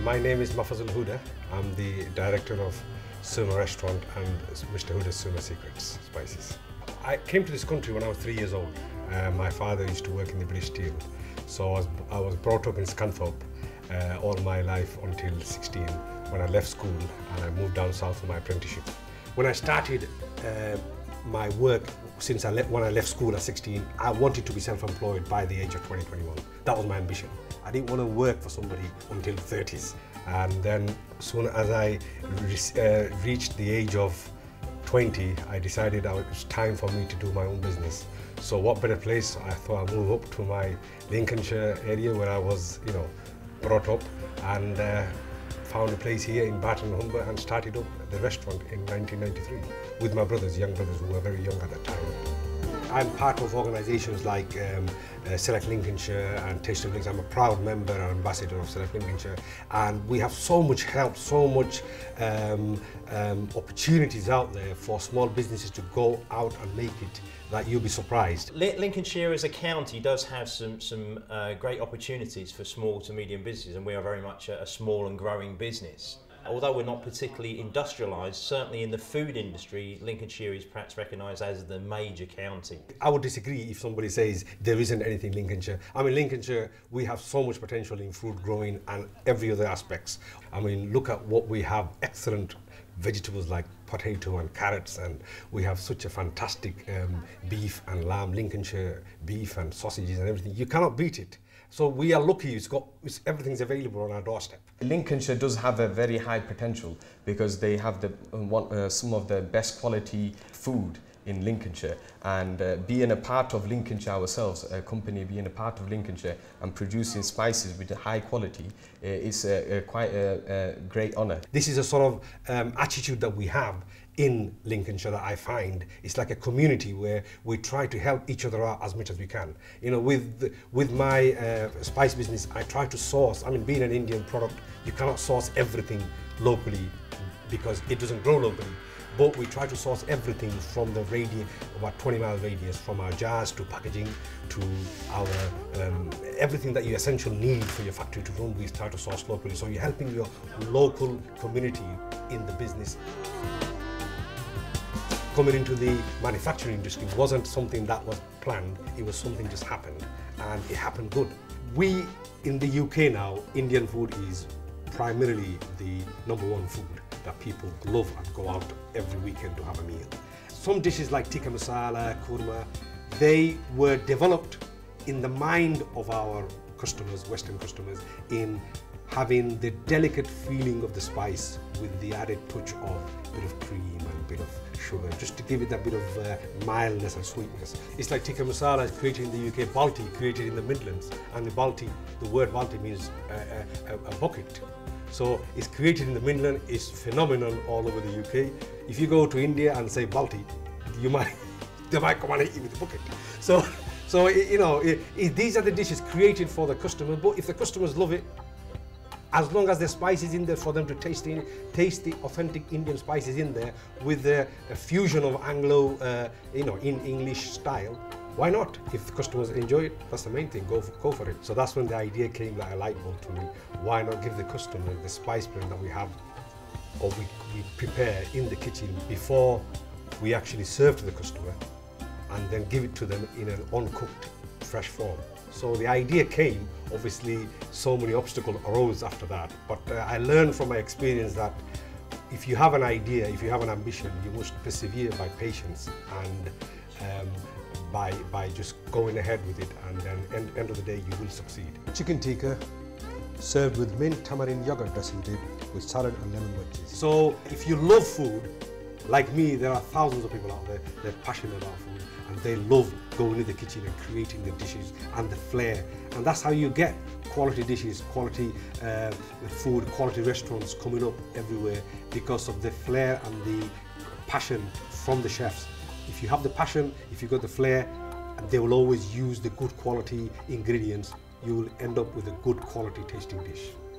My name is Huda. I'm the director of Surma restaurant and Mr. Huda's Surma Secrets Spices. I came to this country when I was 3 years old. My father used to work in the British Steel, so I was brought up in Scunthorpe all my life until 16, when I left school and I moved down south for my apprenticeship. When I started my work, when I left school at 16, I wanted to be self-employed by the age of 21. That was my ambition. I didn't want to work for somebody until 30s. And then soon as I reached the age of 20, I decided it was time for me to do my own business. So what better place? I thought I'd move up to my Lincolnshire area where I was, brought up, and found a place here in Barton Humber and started up the restaurant in 1993 with my brothers, young brothers who were very young at that time. I'm part of organisations like Select Lincolnshire and Taste of Lincolnshire. I'm a proud member and ambassador of Select Lincolnshire, and we have so much help, so much opportunities out there for small businesses to go out and make it that you'll be surprised. Lincolnshire as a county does have some great opportunities for small to medium businesses, and we are very much a small and growing business. Although we're not particularly industrialised, certainly in the food industry, Lincolnshire is perhaps recognised as the major county. I would disagree if somebody says there isn't anything in Lincolnshire. I mean, Lincolnshire, we have so much potential in fruit growing and every other aspects. I mean, look at what we have, excellent vegetables like potato and carrots, and we have such a fantastic beef and lamb, Lincolnshire beef and sausages and everything. You cannot beat it. So we are lucky, everything's available on our doorstep. Lincolnshire does have a very high potential because they have some of the best quality food in Lincolnshire, and being a part of Lincolnshire ourselves, a company being a part of Lincolnshire and producing spices with a high quality is quite a great honour. This is a sort of attitude that we have in Lincolnshire that I find. It's like a community where we try to help each other out as much as we can. With my spice business, I try to source, being an Indian product, you cannot source everything locally because it doesn't grow locally. But we try to source everything from the radius, about 20-mile radius, from our jars to packaging to our everything that you essentially need for your factory to run, we try to source locally. So you're helping your local community in the business. Coming into the manufacturing industry wasn't something that was planned, it was something just happened, and it happened good. We, in the UK now, Indian food is primarily the #1 food that people love and go out every weekend to have a meal. Some dishes like tikka masala, kurma, they were developed in the mind of our customers, Western customers, in having the delicate feeling of the spice with the added touch of a bit of cream and a bit of sugar, just to give it that bit of mildness and sweetness. It's like tikka masala is created in the UK, balti created in the Midlands, and the word balti means a bucket. So it's created in the Midlands, it's phenomenal all over the UK. If you go to India and say balti, they might come and hit you with a bucket. So these are the dishes created for the customer, but if the customers love it, as long as the spice is in there for them to taste the authentic Indian spices in there with the fusion of Anglo, in English style, why not? If the customers enjoy it, that's the main thing, go for it. So that's when the idea came, like a light bulb to me. Why not give the customer the spice blend that we have, or we prepare in the kitchen before we actually serve to the customer, and then give it to them in an uncooked, fresh form. So the idea came, obviously so many obstacles arose after that, but I learned from my experience that if you have an idea, if you have an ambition, you must persevere by patience and by just going ahead with it, and then end of the day you will succeed. Chicken tikka served with mint tamarind yogurt dressing dip with salad and lemon wedges. So if you love food, like me, there are thousands of people out there, they're passionate about food and they love going in the kitchen and creating the dishes and the flair. And that's how you get quality dishes, quality food, quality restaurants coming up everywhere, because of the flair and the passion from the chefs. If you have the passion, if you got the flair, they will always use the good quality ingredients, you will end up with a good quality tasting dish.